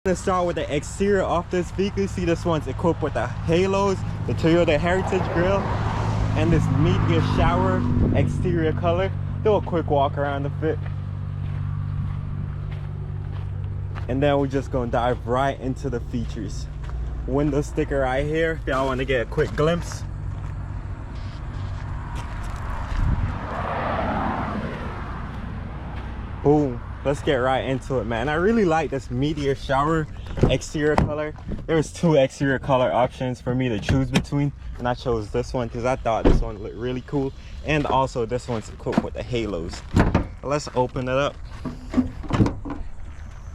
Let's start with the exterior of this vehicle. You see this one's equipped with the halos, the Toyota Heritage Grille, and this Meteor shower exterior color. Do a quick walk around the fit. And then we're just gonna dive right into the features. Window sticker right here, if y'all wanna get a quick glimpse. Boom. Let's get right into it, man. I really like this Meteor shower exterior color. There's two exterior color options for me to choose between, and I chose this one because I thought this one looked really cool, and also this one's equipped with the halos. Let's open it up.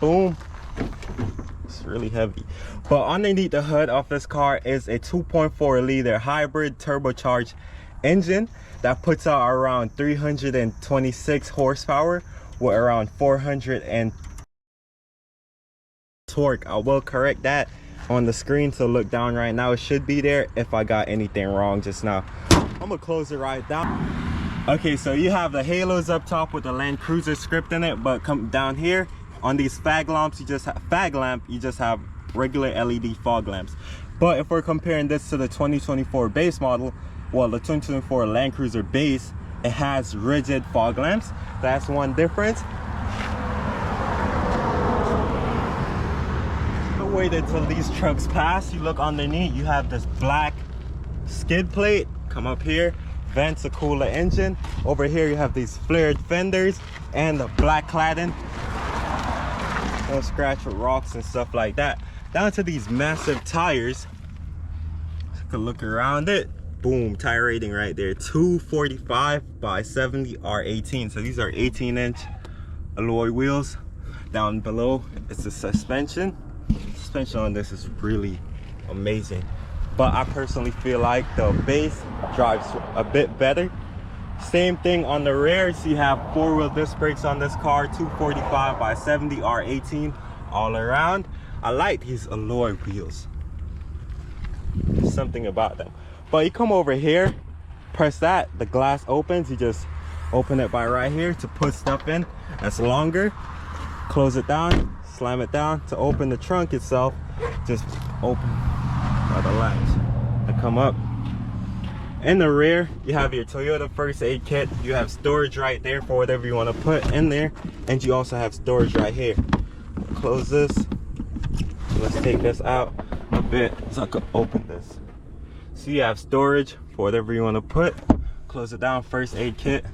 Boom. It's really heavy, but underneath the hood of this car is a 2.4 liter hybrid turbocharged engine that puts out around 326 horsepower with around 400 and torque. I will correct that on the screen, so look down right now. It should be there if I got anything wrong just now. I'm gonna close it right down. Okay, so you have the halos up top with the Landcruiser script in it, but come down here on these fag lamps, you just have regular LED fog lamps. But if we're comparing this to the 2024 base model, well, the 2024 Landcruiser base, it has rigid fog lamps. That's one difference. Wait until these trucks pass. You look underneath, you have this black skid plate. Come up here, vents to cool the engine. Over here you have these flared fenders and the black cladding. No scratch with rocks and stuff like that. Down to these massive tires. Take a look around it. Boom, tire rating right there, 245 by 70 R18. So these are 18-inch alloy wheels. Down below it's the suspension. Suspension on this is really amazing, but I personally feel like the base drives a bit better. Same thing on the rear. So you have 4-wheel disc brakes on this car, 245 by 70 R18 all around. I like these alloy wheels. There's something about them. But you come over here, press that, the glass opens. You just open it by right here to put stuff in that's longer. Close it down, slam it down. To open the trunk itself, just open by the latch and come up. In the rear, you have your Toyota first aid kit. You have storage right there for whatever you want to put in there, and you also have storage right here. Close this. Let's take this out a bit so I can open this. So you have storage for whatever you want to put. Close it down. First aid kit.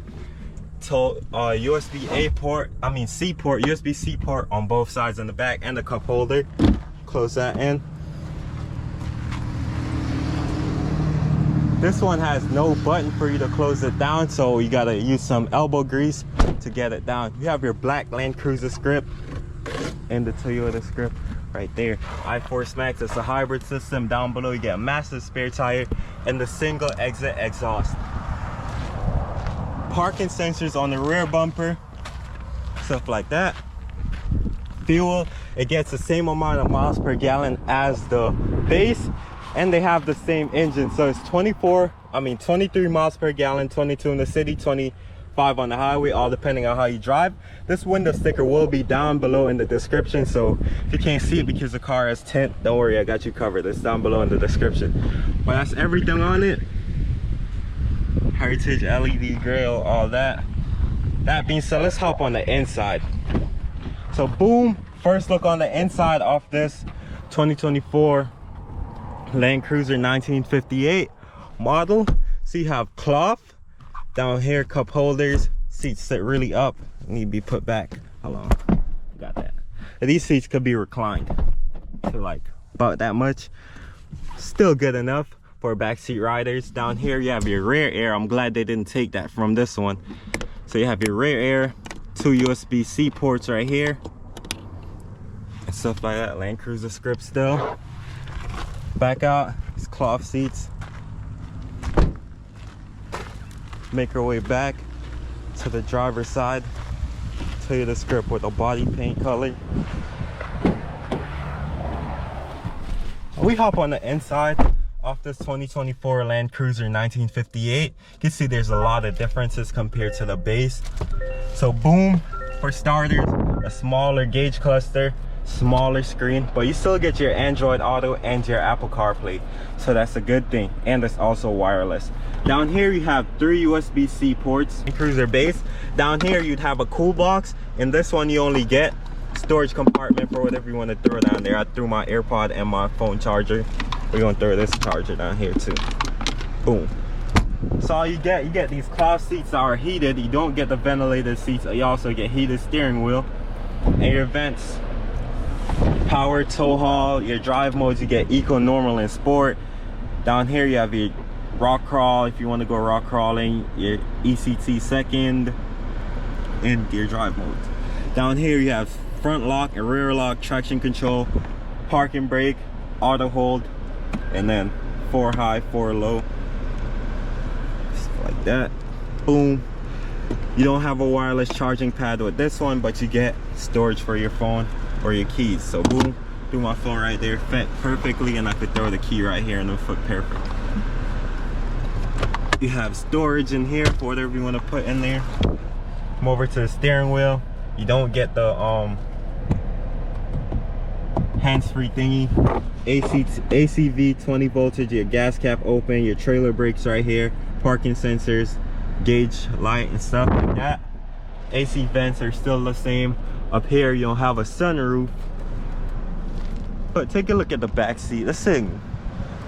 USB-C port, USB-C port on both sides in the back, and the cup holder. Close that in. This one has no button for you to close it down, so you gotta use some elbow grease to get it down. You have your black Landcruiser script and the Toyota script right there. iForce Max, it's a hybrid system. Down below you get a massive spare tire and the single exit exhaust. Parking sensors on the rear bumper, stuff like that. Fuel, it gets the same amount of miles per gallon as the base, and they have the same engine, so it's 23 miles per gallon, 22 in the city, 25 on the highway, all depending on how you drive. This window sticker will be down below in the description, so if you can't see it because the car has tint, don't worry, I got you covered. It's down below in the description. But that's everything on it. Heritage LED grill, all that. That being said, let's hop on the inside. So boom, first look on the inside of this 2024 Landcruiser 1958 model. So you have cloth down here, cup holders, seats sit really up, need to be put back. Hold on, got that. And these seats could be reclined to like about that much. Still good enough for backseat riders. Down here you have your rear air. I'm glad they didn't take that from this one. So you have your rear air, 2 USB-C ports right here and stuff like that. Landcruiser script still. Back out, these cloth seats. Make our way back to the driver's side. Toyota script with a body paint color. We hop on the inside of this 2024 Landcruiser 1958. You can see there's a lot of differences compared to the base. So boom, for starters, a smaller gauge cluster. smaller screen, but you still get your Android Auto and your Apple CarPlay, so that's a good thing. And it's also wireless. Down here you have 3 USB-C ports. Cruiser base. Down here you'd have a cool box. In this one you only get storage compartment for whatever you want to throw down there. I threw my AirPod and my phone charger. We're gonna throw this charger down here too. Boom. So all you get these cloth seats that are heated. You don't get the ventilated seats. You also get heated steering wheel and your vents. Power, tow haul. Your drive modes, you get eco, normal, and sport. Down here you have your rock crawl if you want to go rock crawling, your ECT second, and your drive modes. Down here you have front lock and rear lock, traction control, parking brake, auto hold, and then 4 high, 4 low. Just like that. Boom. You don't have a wireless charging pad with this one, but you get storage for your phone or your keys. So boom, do my phone right there, fit perfectly, and I could throw the key right here and it'll fit perfect. You have storage in here for whatever you want to put in there. Come over to the steering wheel. You don't get the hands-free thingy. ACV 20 voltage, your gas cap open, your trailer brakes right here, parking sensors, gauge light and stuff like that. AC vents are still the same. Up here you don't have a sunroof, but take a look at the back seat. This thing,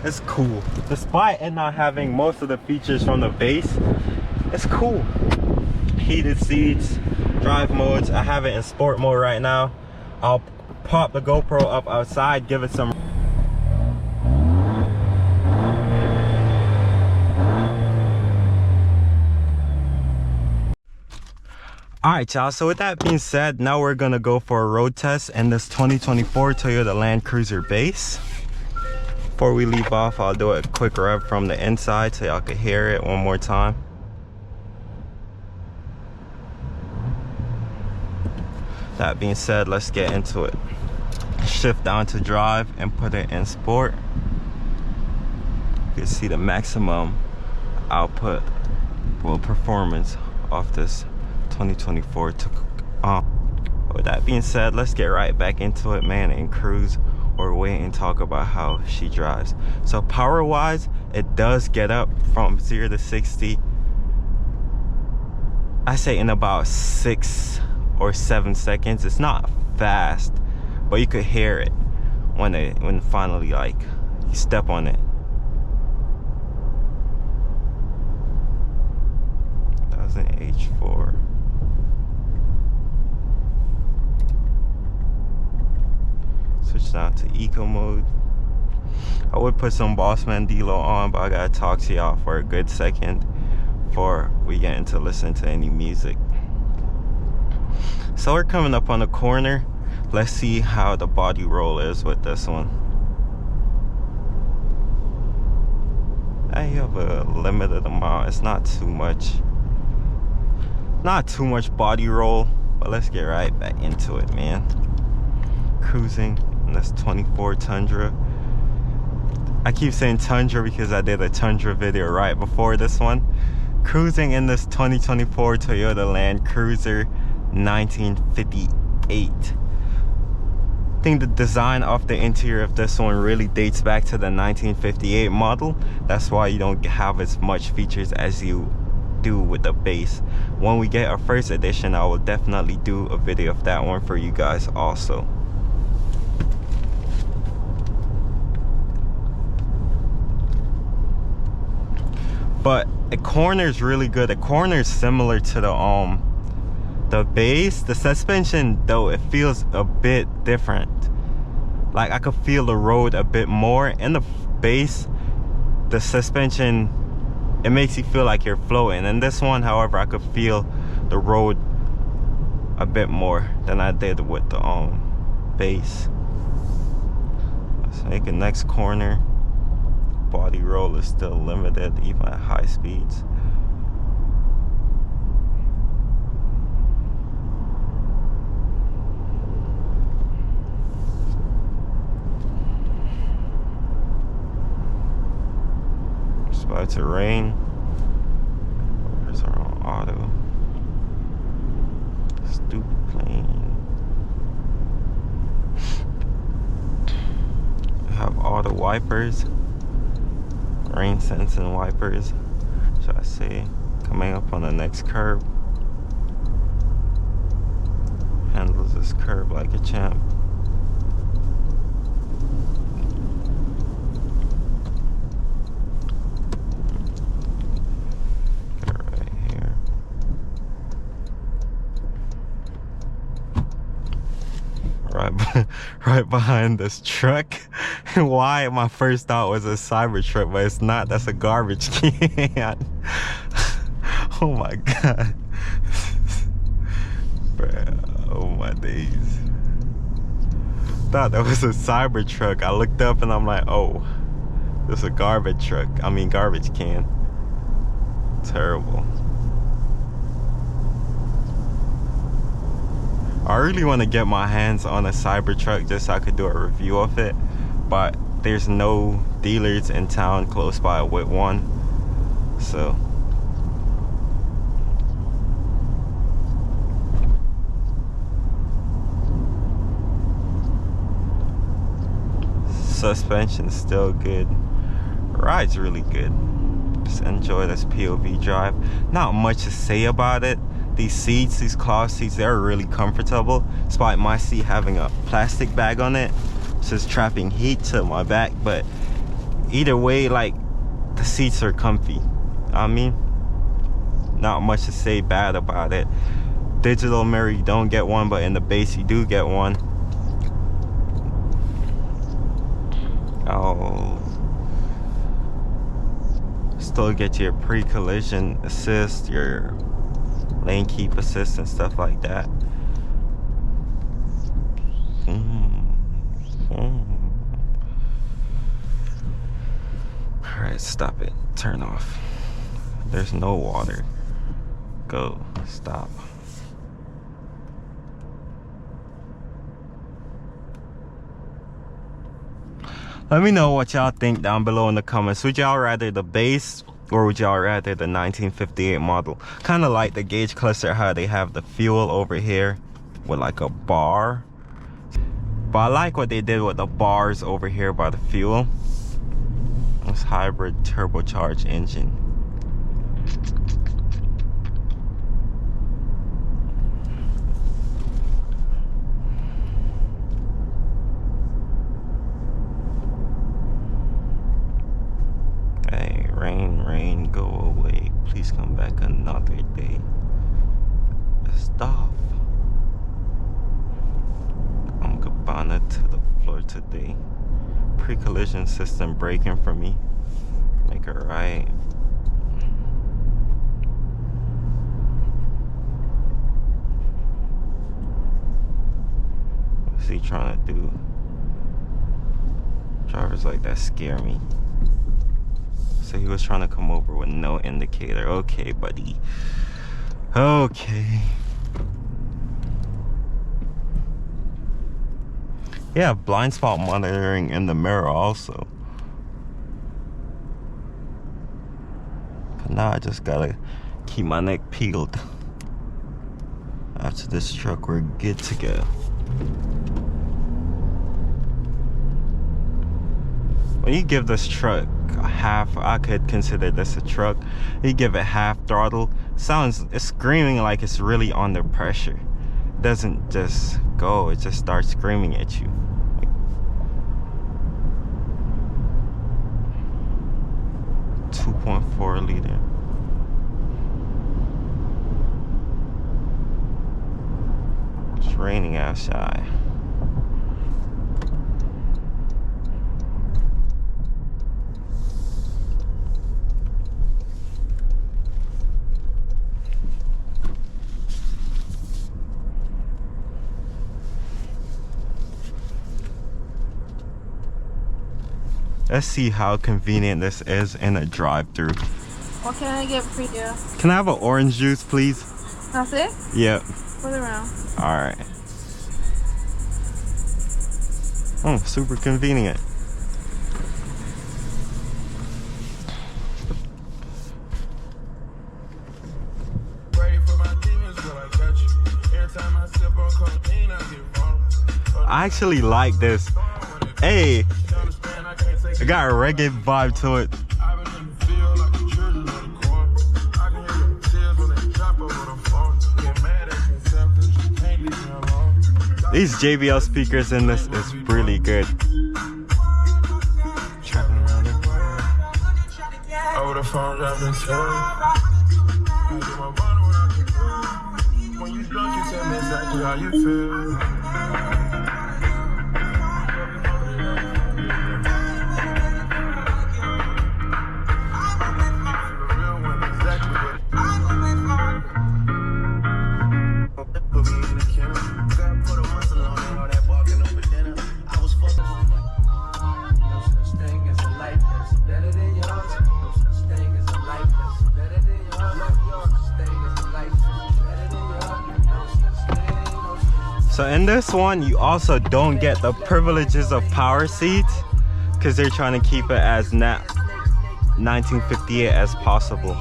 it's cool. Despite it not having most of the features from the base, it's cool. Heated seats, drive modes. I have it in sport mode right now. I'll pop the GoPro up outside, give it some. Alright y'all, so with that being said, now we're gonna go for a road test in this 2024 Toyota Landcruiser base. Before we leave off, I'll do a quick rev from the inside so y'all can hear it one more time. That being said, let's get into it. Shift down to drive and put it in sport. You can see the maximum output, well, performance off this 2024 with that being said, let's get right back into it, man, and cruise or wait and talk about how she drives. So power wise, it does get up from 0 to 60, I say, in about 6 or 7 seconds. It's not fast, but you could hear it when finally, like, you step on it. That was an H4. Switch down to eco mode. I would put some Bossman D-Lo on, but I gotta talk to y'all for a good second before we get into listening to any music. So we're coming up on the corner. Let's see how the body roll is with this one. I have a limited amount. It's not too much body roll, but let's get right back into it, man. Cruising in this 24 Tundra. I keep saying Tundra because I did a Tundra video right before this one. Cruising in this 2024 Toyota Landcruiser 1958. I think the design of the interior of this one really dates back to the 1958 model. That's why you don't have as much features as you do with the base. When we get our first edition, I will definitely do a video of that one for you guys also. But the corner is really good. The corner is similar to the base. The suspension, though, it feels a bit different. Like, I could feel the road a bit more. In the base, the suspension, it makes you feel like you're floating. In this one, however, I could feel the road a bit more than I did with the base. Let's make a next corner. Body roll is still limited even at high speeds. It's about to rain. Where's our own auto? Stupid plane. auto wipers, rain sensing wipers, should I say, coming up on the next curb. Handles this curb like a champ. Get it right here. Right behind this truck. Why my first thought was a Cybertruck, but it's not. That's a garbage can. Oh my god. Bruh, oh my days. Thought that was a Cybertruck. I looked up and I'm like, oh, this is a garbage truck. I mean garbage can. Terrible. I really want to get my hands on a Cybertruck just so I could do a review of it, but there's no dealers in town close by with one, so suspension's still good, ride's really good. Just enjoy this POV drive. Not much to say about it. These seats, these cloth seats, they're really comfortable, despite my seat having a plastic bag on it, just trapping heat to my back. But either way, like, the seats are comfy. I mean, not much to say bad about it. Digital mirror, you don't get one, but in the base you do get one. Oh, still get your pre-collision assist, your lane keep assist and stuff like that. Alright, stop it. Turn off. There's no water. Go. Stop. Let me know what y'all think down below in the comments. Would y'all rather the base or would y'all rather the 1958 model? Kind of like the gauge cluster, how they have the fuel over here with like a bar. But I like what they did with the bars over here by the fuel. This hybrid turbocharged engine. Hey, rain, go away. Please come back another day. Stop. I'm Gabbana to the floor today. Pre-collision system braking for me. Make it right. What's he trying to do? Drivers like that scare me. So he was trying to come over with no indicator. Okay, buddy. Okay. Yeah, blind spot monitoring in the mirror also. But now I just gotta keep my neck peeled. After this truck, we're good to go. When you give this truck half, I could consider this a truck. You give it half throttle, it's screaming like it's really under pressure. It doesn't just go, it just starts screaming at you. 2.4 liter. It's raining outside. Let's see how convenient this is in a drive-through. What can I get for you? Can I have an orange juice, please? That's it? Yep. For the round. Alright. Oh, super convenient. I actually like this. Hey. It got a reggae vibe to it. These JBL speakers in this is really good. Over the phone, driving when you drunk, you tell me exactly how you feel. So in this one, you also don't get the privileges of power seats because they're trying to keep it as 1958 as possible.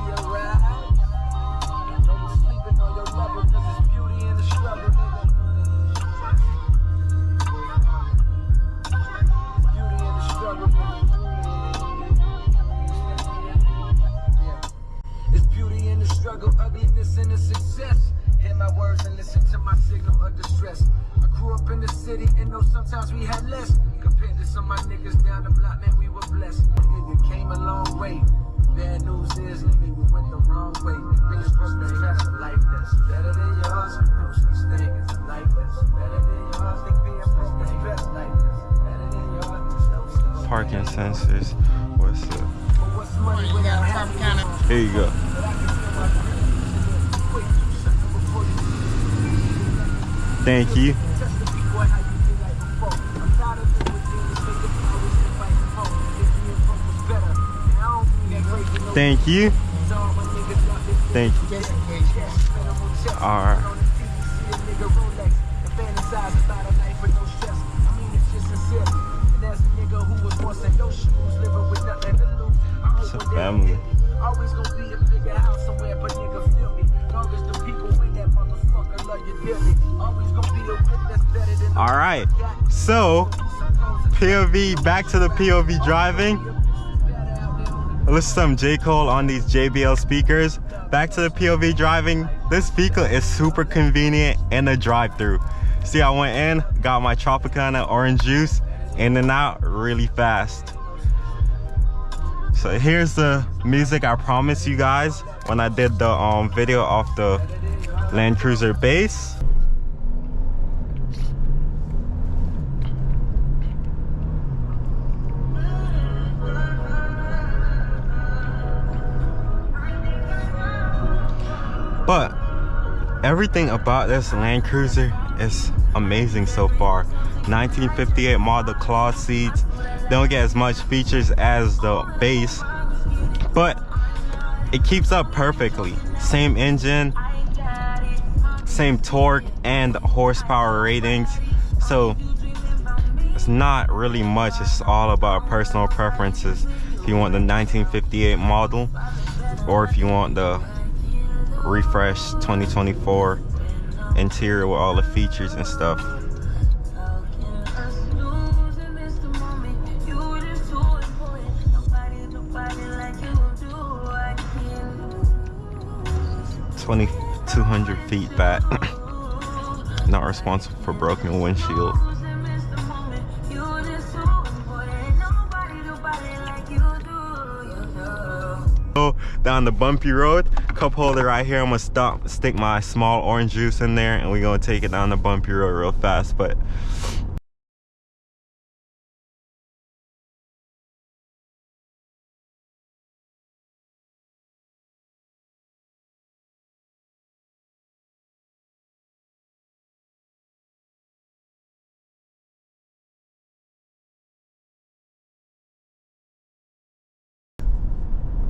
It's beauty in the struggle, ugliness in the success. Hear my words and listen to my signal of distress. I grew up in the city and know sometimes we had less. Compared to some of my niggas down the block, man, we were blessed. Nigga came a long way. Bad news is, nigga, we went the wrong way. Being broke is better, life that's better than yours. No such thing as a life that's better than yours. Think being broke is better, life that's better than yours. Parking sensors. What's up? What's money without having Here you go. Thank you. Thank you. Thank you. Alright. It's a family. Always gonna be a bigger house somewhere, but nigga feel me. Long as the people in that motherfucker love you dearly. Always gonna be a whip that's better than. All right, so POV, back to the POV driving. Listen to some J. Cole on these JBL speakers. Back to the POV driving. This vehicle is super convenient in the drive-through. See, I went in, got my Tropicana orange juice, in and out really fast. So here's the music I promised you guys when I did the video of the Landcruiser bass. But everything about this Landcruiser is amazing so far. 1958 model cloth seats. Don't get as much features as the base, but it keeps up perfectly. Same engine, same torque and horsepower ratings. So it's not really much. It's all about personal preferences. If you want the 1958 model, or if you want the refresh 2024 interior with all the features and stuff. $2,200 feet back. Not responsible for broken windshield. Down the bumpy road, cup holder right here. I'm gonna stop, stick my small orange juice in there, and we're gonna take it down the bumpy road real fast. But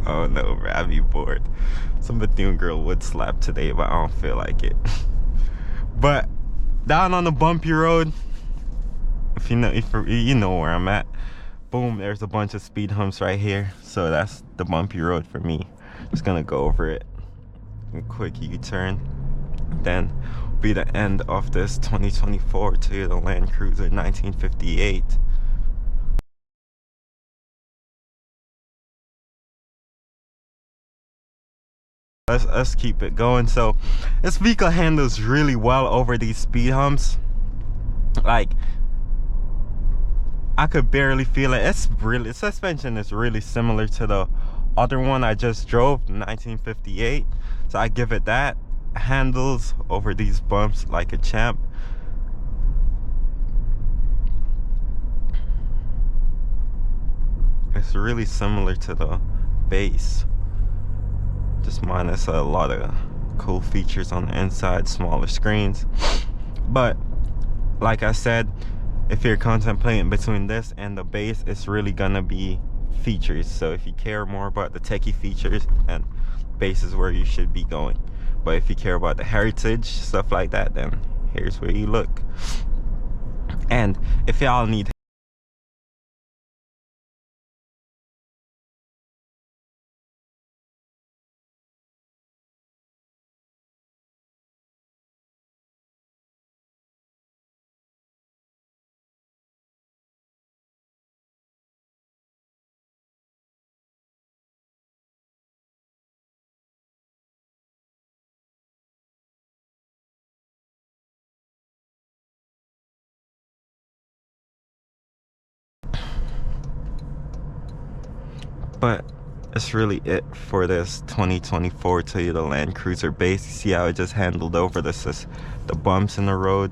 oh no, Ravi board. Some Bethune girl would slap today, but I don't feel like it. But down on the bumpy road, if you know, you know where I'm at. Boom, there's a bunch of speed humps right here. So that's the bumpy road for me. Just gonna go over it. A quick U-turn. Then be the end of this 2024 Toyota Land Cruiser 1958. let's keep it going. So this vehicle handles really well over these speed humps. Like, I could barely feel it. It's really, suspension is really similar to the other one I just drove, 1958. So I give it that. Handles over these bumps like a champ. It's really similar to the base, just minus a lot of cool features on the inside, smaller screens. But like I said, if you're contemplating between this and the base, it's really gonna be features. So if you care more about the techie features, and base is where you should be going. But if you care about the heritage, stuff like that, then here's where you look. And if y'all need but that's really it for this 2024 Toyota Landcruiser base. You see how it just handled over the bumps in the road.